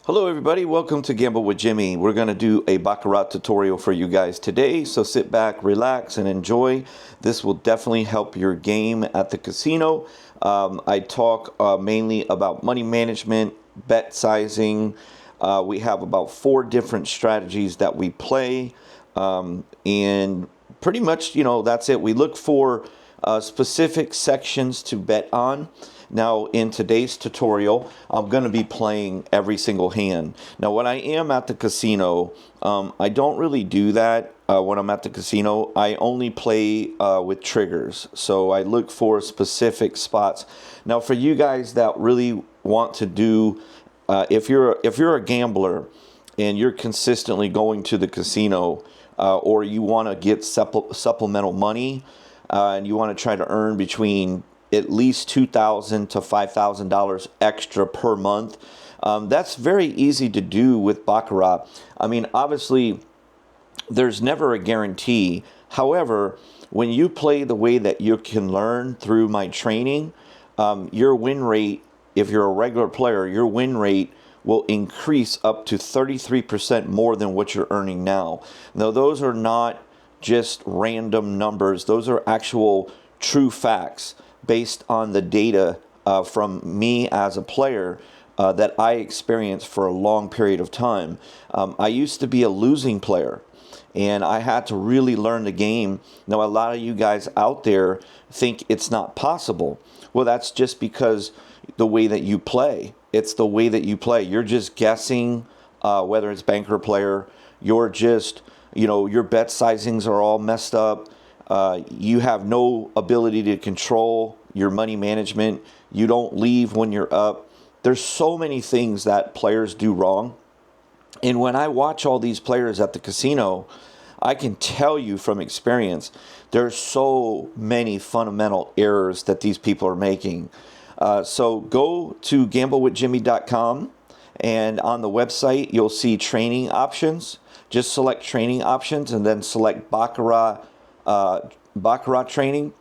Hello everybody, welcome to Gamble with Jimmy. We're going to do a Baccarat tutorial for you guys today, so sit back, relax, and enjoy. This will definitely help your game at the casino. I talk mainly about money management, bet sizing. We have about 4 different strategies that we play, and pretty much, that's it. We look for specific sections to bet on. Now, in today's tutorial, I'm going to be playing every single hand. Now, when I am at the casino, I don't really do that when I'm at the casino. I only play with triggers. So I look for specific spots. Now, for you guys that really want to do, if you're a gambler and you're consistently going to the casino, or you want to get supplemental money, and you want to try to earn between at least $2,000 to $5,000 extra per month. That's very easy to do with Baccarat. I mean, obviously, there's never a guarantee. However, when you play the way that you can learn through my training, your win rate, if you're a regular player, your win rate will increase up to 33% more than what you're earning now. Now, those are not just random numbers. Those are actual true facts based on the data from me as a player that I experienced for a long period of time. I used to be a losing player, and I had to really learn the game. Now, a lot of you guys out there think it's not possible. Well, that's just because the way that you play. It's the way that you play. You're just guessing whether it's banker player. You're just, your bet sizings are all messed up. You have no ability to control your money management. You don't leave when you're up. There's so many things that players do wrong. And when I watch all these players at the casino, I can tell you from experience, there's so many fundamental errors that these people are making. So go to gamblewithjimmy.com, and on the website, you'll see training options. Just select training options and then select Baccarat training,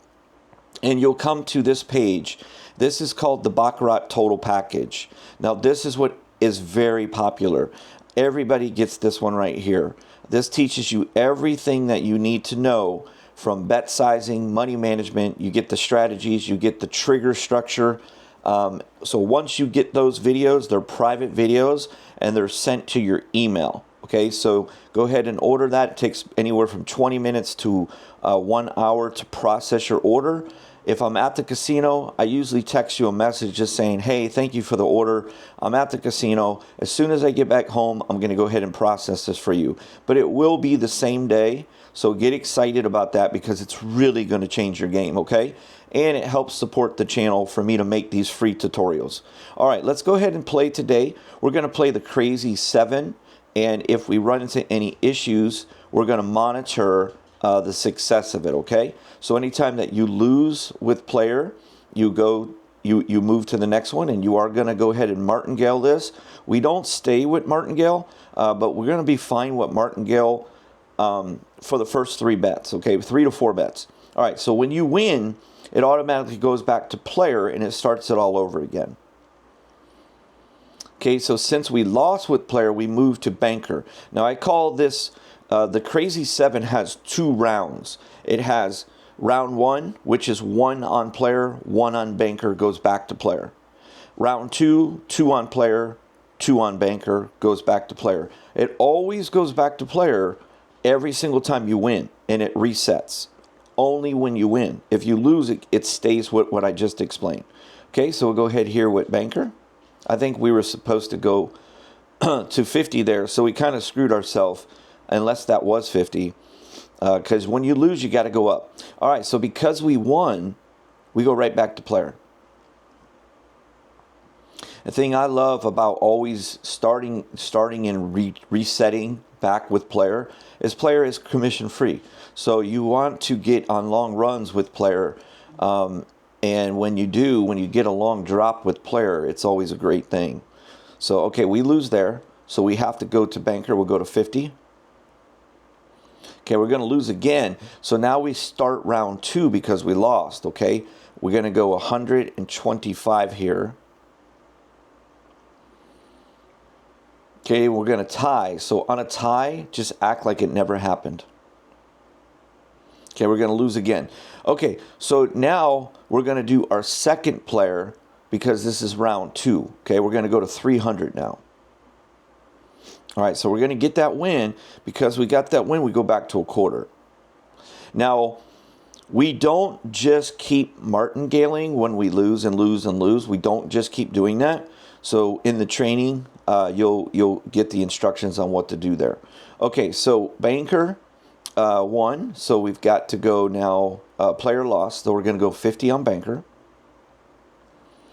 and you'll come to this page. This is called the Baccarat Total Package. Now, this is what is very popular. Everybody gets this one right here. This teaches you everything that you need to know from bet sizing, money management. You get the strategies, you get the trigger structure. So once you get those videos, they're private videos, and they're sent to your email. Okay, so go ahead and order that. It takes anywhere from 20 minutes to 1 hour to process your order. If I'm at the casino, I usually text you a message just saying, hey, thank you for the order. I'm at the casino. As soon as I get back home, I'm going to go ahead and process this for you. But it will be the same day, so get excited about that because it's really going to change your game, okay? And it helps support the channel for me to make these free tutorials. All right, let's go ahead and play today. We're going to play the Crazy 7. And if we run into any issues, we're going to monitor the success of it, okay? So anytime that you lose with player, you move to the next one, and you are going to go ahead and martingale this. We don't stay with martingale, but we're going to be fine with martingale for the first 3 bets, okay? 3 to 4 bets. All right, so when you win, it automatically goes back to player, and it starts it all over again. Okay, so since we lost with player, we move to banker. Now, I call this, the Crazy 7 has 2 rounds. It has round 1, which is 1 on player, 1 on banker, goes back to player. Round 2, 2 on player, 2 on banker, goes back to player. It always goes back to player every single time you win, and it resets. Only when you win. If you lose, it stays with what I just explained. Okay, so we'll go ahead here with banker. I think we were supposed to go to 50 there, so we kind of screwed ourselves, unless that was 50, because when you lose, you got to go up. All right, so because we won, we go right back to player. The thing I love about always starting and resetting back with player is commission free. So you want to get on long runs with player. And when you get a long drop with player, it's always a great thing. So, okay, we lose there. So we have to go to banker. We'll go to 50. Okay, we're going to lose again. So now we start round 2 because we lost, okay? We're going to go 125 here. Okay, we're going to tie. So on a tie, just act like it never happened. Okay, we're going to lose again. Okay, so now we're going to do our second player because this is round 2. Okay, we're going to go to 300 now. All right, so we're going to get that win. Because we got that win, we go back to a quarter. Now, we don't just keep martingaling when we lose and lose and lose. We don't just keep doing that. So in the training, you'll get the instructions on what to do there. Okay, so banker won. So we've got to go now. Player lost. So we're going to go 50 on banker.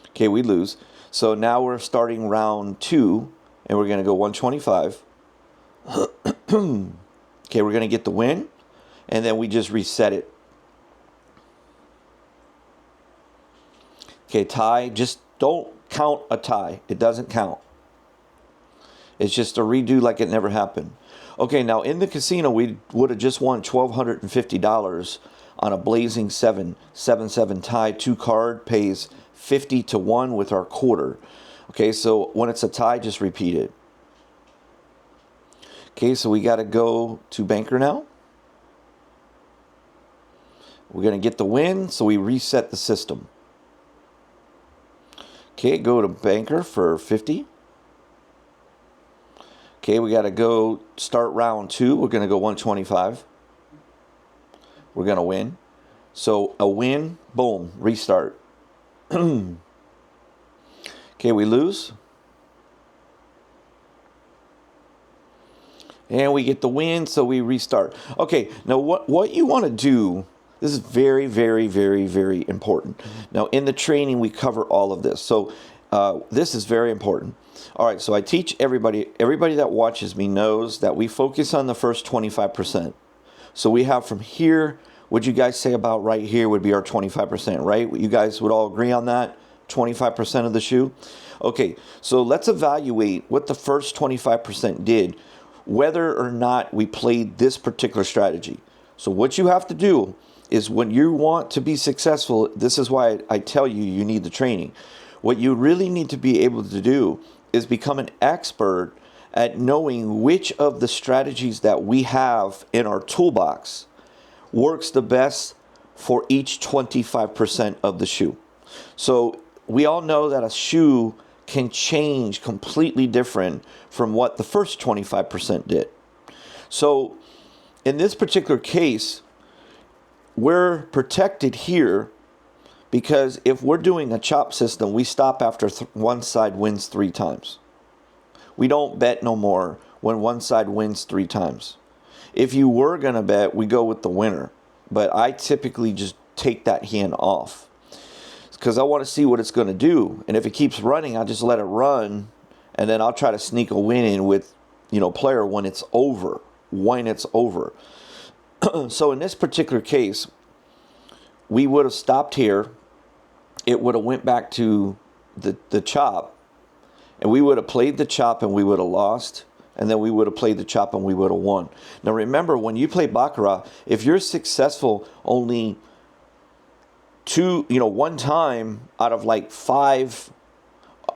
Okay, we lose. So now we're starting round 2, and we're going to go 125. Okay, we're going to get the win, and then we just reset it. Okay, tie. Just don't count a tie. It doesn't count. It's just a redo like it never happened. Okay, now in the casino, we would have just won $1,250 on a blazing 7-7 tie. 2 card pays 50 to 1 with our quarter. Okay, so when it's a tie, just repeat it. Okay, so we got to go to banker now. We're going to get the win, so we reset the system. Okay, go to banker for 50. Okay, we got to go start round 2. We're going to go 125. We're going to win. So a win, boom, restart. Okay, we lose. And we get the win, so we restart. Okay, now what you want to do, this is very, very, very, very important. Now, in the training, we cover all of this. So this is very important. All right, so I teach everybody that watches me knows that we focus on the first 25%. So we have from here, would you guys say about right here would be our 25%, right? You guys would all agree on that? 25% of the shoe? Okay, so let's evaluate what the first 25% did, whether or not we played this particular strategy. So what you have to do is when you want to be successful, this is why I tell you you need the training. What you really need to be able to do is become an expert at knowing which of the strategies that we have in our toolbox works the best for each 25% of the shoe. So we all know that a shoe can change completely different from what the first 25% did. So in this particular case, we're protected here because if we're doing a chop system, we stop after one side wins 3 times. We don't bet no more when one side wins 3 times. If you were going to bet, we go with the winner. But I typically just take that hand off because I want to see what it's going to do. And if it keeps running, I'll just let it run. And then I'll try to sneak a win in with, player when it's over. When it's over. So in this particular case, we would have stopped here. It would have went back to the chop. And we would have played the chop and we would have lost. And then we would have played the chop and we would have won. Now remember, when you play Baccarat, if you're successful only one time out of like 4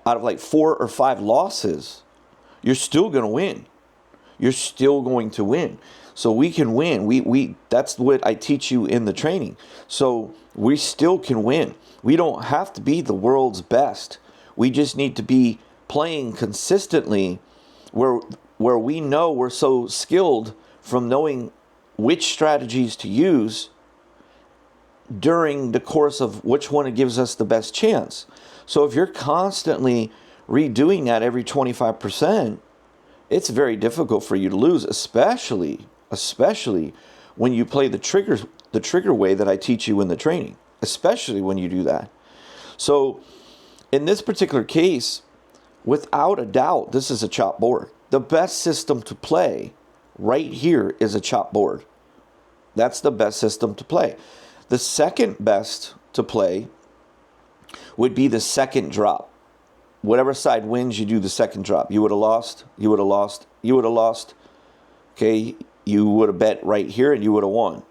or 5 losses, you're still going to win. You're still going to win. So we can win. We that's what I teach you in the training. So we still can win. We don't have to be the world's best. We just need to be playing consistently where we know we're so skilled from knowing which strategies to use during the course of which one it gives us the best chance. So if you're constantly redoing that every 25%, it's very difficult for you to lose, especially when you play the trigger way that I teach you in the training, especially when you do that. So in this particular case, without a doubt, this is a chop board. The best system to play right here is a chop board. That's the best system to play. The second best to play would be the second drop. Whatever side wins, you do the second drop. You would have lost. You would have lost. You would have lost. Okay, you would have bet right here and you would have won.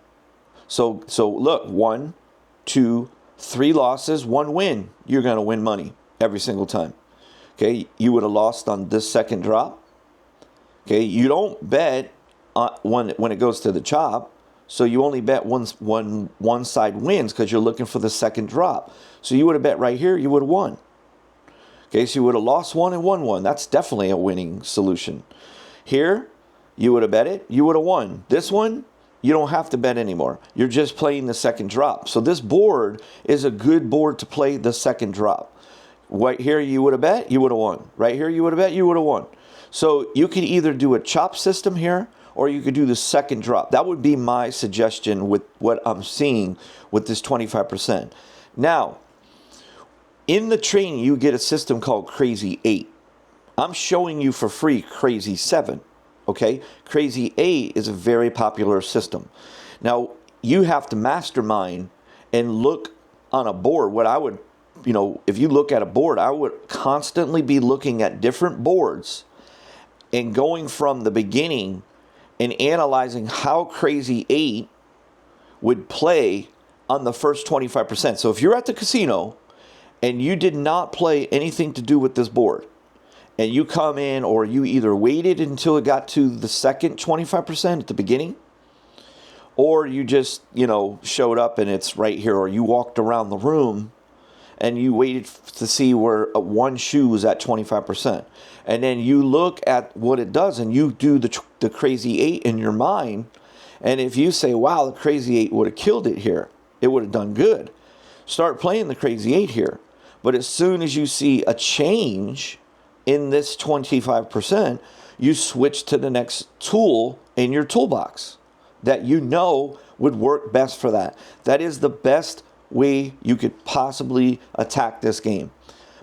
So look, 1, 2, 3 losses, 1 win. You're going to win money every single time. Okay, you would have lost on this second drop. Okay, you don't bet when it goes to the chop. So you only bet one side wins because you're looking for the second drop. So you would have bet right here, you would have won. Okay, so you would have lost one and won one. That's definitely a winning solution. Here, you would have bet it, you would have won. This one, you don't have to bet anymore. You're just playing the second drop. So this board is a good board to play the second drop. Right here, you would have bet, you would have won. Right here, you would have bet, you would have won. So you could either do a chop system here, or you could do the second drop. That would be my suggestion with what I'm seeing with this 25%. Now, in the training, you get a system called Crazy 8. I'm showing you for free Crazy 7. Okay? Crazy 8 is a very popular system. Now, you have to mastermind and look on a board. What I would, if you look at a board, I would constantly be looking at different boards and going from the beginning and analyzing how Crazy 8 would play on the first 25%. So if you're at the casino and you did not play anything to do with this board, and you come in, or you either waited until it got to the second 25% at the beginning, or you just, showed up and it's right here, or you walked around the room and you waited to see where one shoe was at 25%. And then you look at what it does and you do the Crazy 8 in your mind. And if you say, wow, the Crazy 8 would have killed it here, it would have done good, start playing the Crazy 8 here. But as soon as you see a change in this 25%, you switch to the next tool in your toolbox that would work best for that. That is the best way you could possibly attack this game.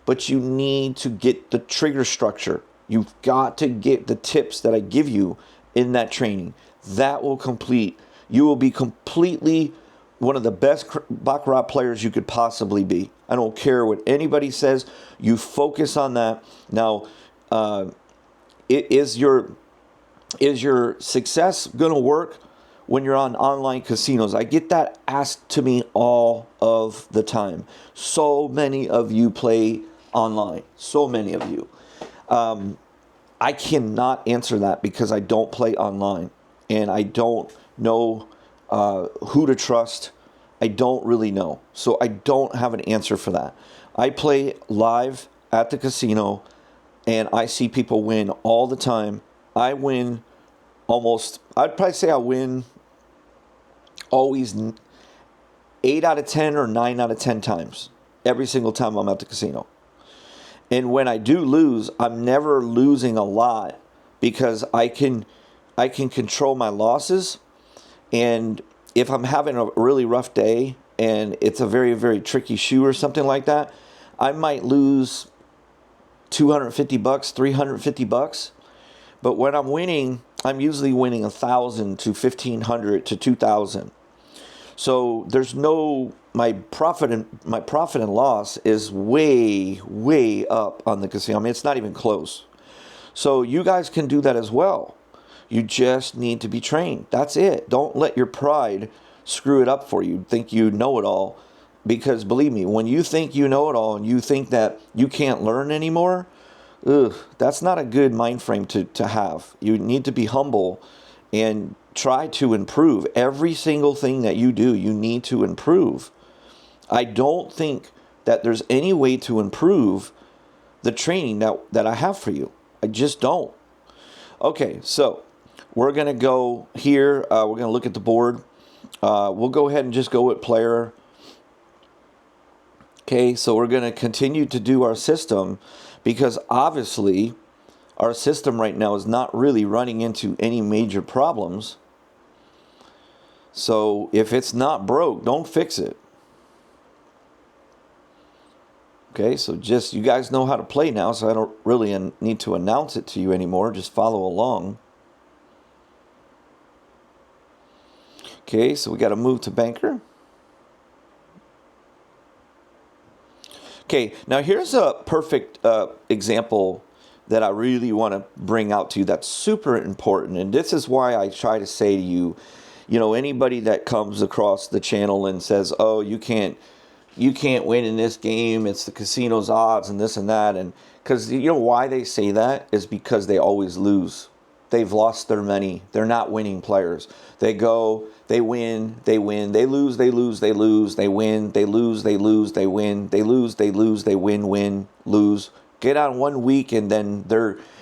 But you need to get the trigger structure. You've got to get the tips that I give you in that training. That will you will be completely one of the best Baccarat players you could possibly be. I don't care what anybody says. You focus on that. Now, is your success going to work when you're on online casinos? I get that asked to me all of the time. So many of you play online. So many of you. I cannot answer that because I don't play online. And I don't know who to trust. I don't really know. So I don't have an answer for that. I play live at the casino and I see people win all the time. I win I'd probably say I win always 8 out of 10 or 9 out of 10 times. Every single time I'm at the casino. And when I do lose, I'm never losing a lot because I can control my losses. And if I'm having a really rough day and it's a very, very tricky shoe or something like that, I might lose $250, $350. But when I'm winning, I'm usually winning $1,000 to $1,500 to $2,000. So there's my profit and loss is way, way up on the casino. I mean, it's not even close. So you guys can do that as well. You just need to be trained. That's it. Don't let your pride screw it up for you. Think you know it all. Because believe me, when you think you know it all and you think that you can't learn anymore, that's not a good mind frame to have. You need to be humble and try to improve. Every single thing that you do, you need to improve. I don't think that there's any way to improve the training that I have for you. I just don't. Okay, so we're going to go here. We're going to look at the board. We'll go ahead and just go with player. Okay, so we're going to continue to do our system because obviously our system right now is not really running into any major problems. So if it's not broke, don't fix it. Okay, so just you guys know how to play now, so I don't really need to announce it to you anymore. Just follow along. Okay, so we got to move to banker. Okay, now here's a perfect example that I really want to bring out to you that's super important. And this is why I try to say to you, anybody that comes across the channel and says, oh, you can't win in this game, it's the casino's odds and this and that. And because why they say that is because they always lose. they've lost their money. They're not winning players. They go, they win, they win, they lose, they lose, they lose, they win, they lose, they lose, they win, they lose, they lose, they win, win, lose. Get on 1 week and then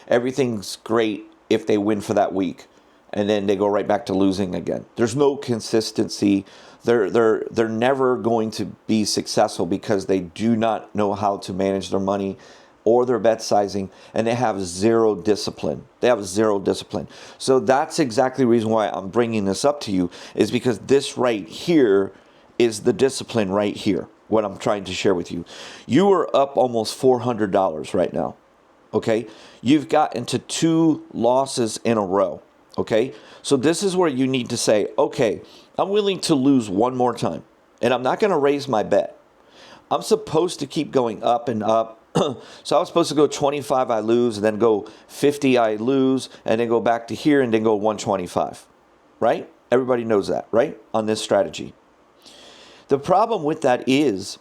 everything's great if they win for that week. And then they go right back to losing again. There's no consistency. They're never going to be successful because they do not know how to manage their money or their bet sizing, and they have zero discipline. They have zero discipline. So that's exactly the reason why I'm bringing this up to you, is because this right here is the discipline right here, what I'm trying to share with you. You are up almost $400 right now, okay? You've got into 2 losses in a row. Okay, so this is where you need to say, okay, I'm willing to lose one more time, and I'm not going to raise my bet. I'm supposed to keep going up and up. So I was supposed to go 25, I lose, and then go 50, I lose, and then go back to here, and then go 125, right? Everybody knows that, right? On this strategy. The problem with that is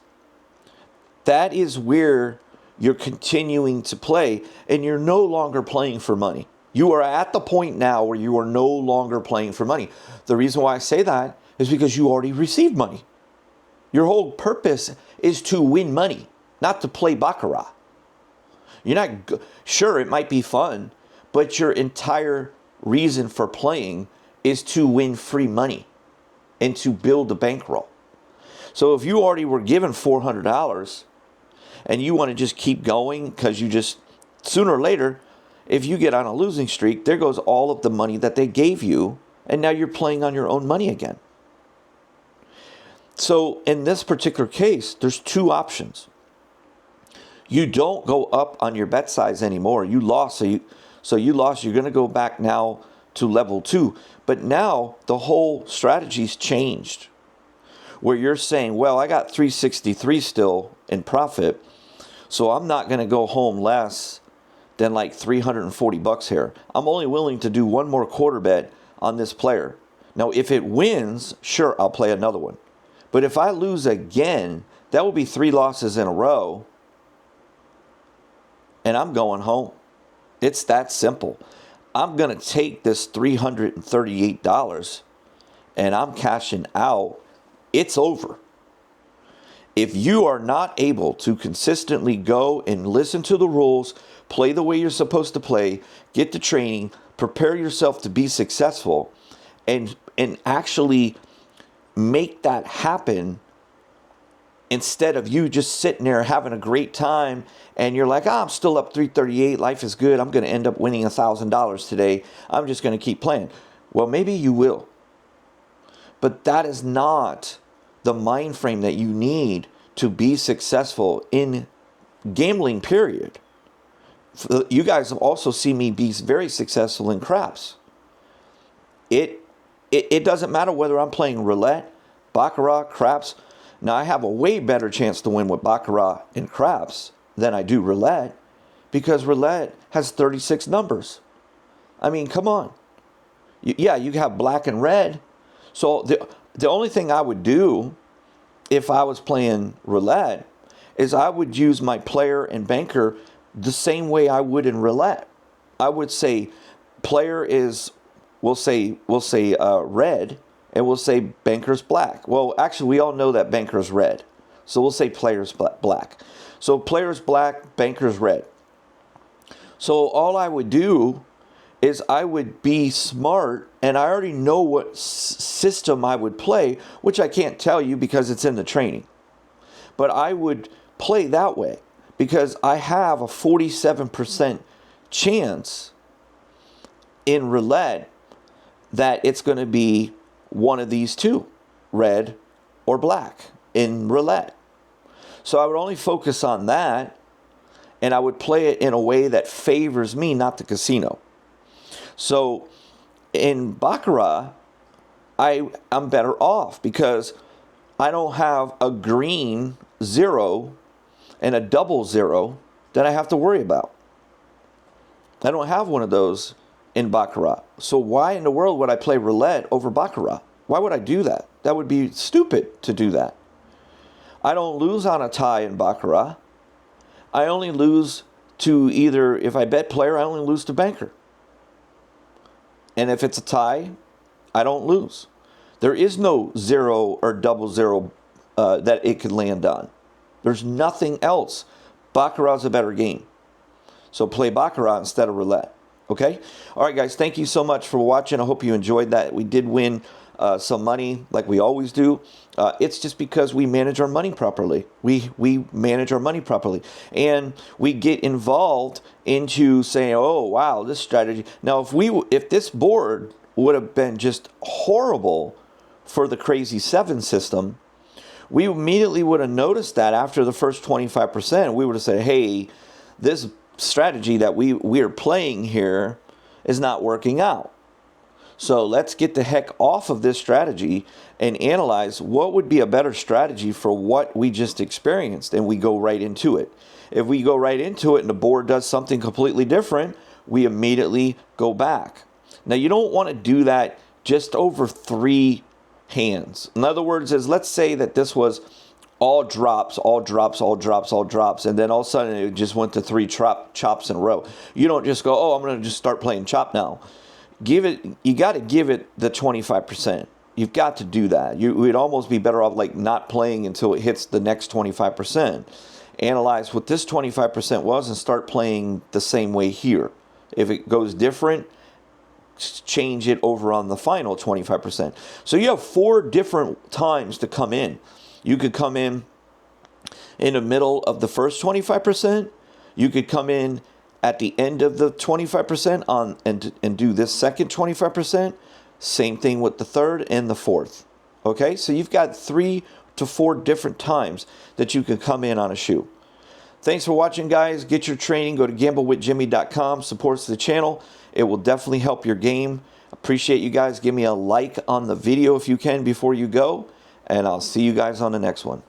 where you're continuing to play, and you're no longer playing for money. You are at the point now where you are no longer playing for money. The reason why I say that is because you already received money. Your whole purpose is to win money, not to play Baccarat. You're not, sure, it might be fun, but your entire reason for playing is to win free money and to build a bankroll. So if you already were given $400 and you want to just keep going because you just, sooner or later, if you get on a losing streak, there goes all of the money that they gave you, and now you're playing on your own money again. So in this particular case, there's 2 options. You don't go up on your bet size anymore. You lost, so you lost. You're going to go back now to level 2. But now the whole strategy's changed, where you're saying, well, I got 363 still in profit, so I'm not going to go home less than like $340 here. I'm only willing to do one more quarter bet on this player. Now, if it wins, sure, I'll play another one. But if I lose again, that will be 3 losses in a row, and I'm going home. It's that simple. I'm going to take this $338 and I'm cashing out. It's over. If you are not able to consistently go and listen to the rules, play the way you're supposed to play, get the training, prepare yourself to be successful, and actually make that happen, instead of you just sitting there having a great time and you're like, I'm still up 338, life is good, I'm going to end up winning $1,000 today, I'm just going to keep playing. Well, maybe you will. But that is not the mind frame that you need to be successful in gambling, period. You guys have also seen me be very successful in craps. It doesn't matter whether I'm playing roulette, Baccarat, craps. Now, I have a way better chance to win with Baccarat and craps than I do roulette, because roulette has 36 numbers. I mean, come on. Yeah, you have black and red. So the only thing I would do if I was playing roulette is I would use my player and banker the same way I would in roulette. I would say player is, we'll say red, and we'll say banker's black. Well, actually, we all know that banker's red, so we'll say player's black. So player's black, banker's red. So all I would do is I would be smart, and I already know what system I would play, which I can't tell you because it's in the training. But I would play that way because I have a 47% chance in roulette that it's going to be one of these two, red or black in roulette. So I would only focus on that, and I would play it in a way that favors me, not the casino. So in Baccarat, I'm better off because I don't have a green 0 and a double 0 that I have to worry about. I don't have one of those in Baccarat. So why in the world would I play roulette over Baccarat? Why would I do that? That would be stupid to do that. I don't lose on a tie in Baccarat. I only lose to either, if I bet player, I only lose to banker. And if it's a tie, I don't lose. There is no 0 or double 0 that it could land on. There's nothing else. Baccarat's a better game. So play Baccarat instead of roulette. Okay? All right, guys. Thank you so much for watching. I hope you enjoyed that. We did win some money like we always do. It's just because we manage our money properly. We manage our money properly. And we get involved into saying, oh, wow, this strategy. Now, if this board would have been just horrible for the Crazy 7 system, we immediately would have noticed that after the first 25%. We would have said, hey, this strategy that we are playing here is not working out. So let's get the heck off of this strategy and analyze what would be a better strategy for what we just experienced, and we go right into it. If we go right into it and the board does something completely different, we immediately go back. Now, you don't want to do that just over 3 hands. In other words, let's say that this was all drops, all drops, all drops, all drops, and then all of a sudden it just went to 3 chops in a row. You don't just go, oh, I'm going to just start playing chop now. You got to give it the 25%. You've got to do that. We'd almost be better off like not playing until it hits the next 25%. Analyze what this 25% was and start playing the same way here. If it goes different, change it over on the final 25%. So you have 4 different times to come in. You could come in the middle of the first 25%. You could come in at the end of the 25% and do this second 25%. Same thing with the third and the fourth. Okay, so you've got 3 to 4 different times that you can come in on a shoe. Thanks for watching, guys. Get your training. Go to gamblewithjimmy.com. Supports the channel. It will definitely help your game. Appreciate you guys. Give me a like on the video if you can before you go. And I'll see you guys on the next one.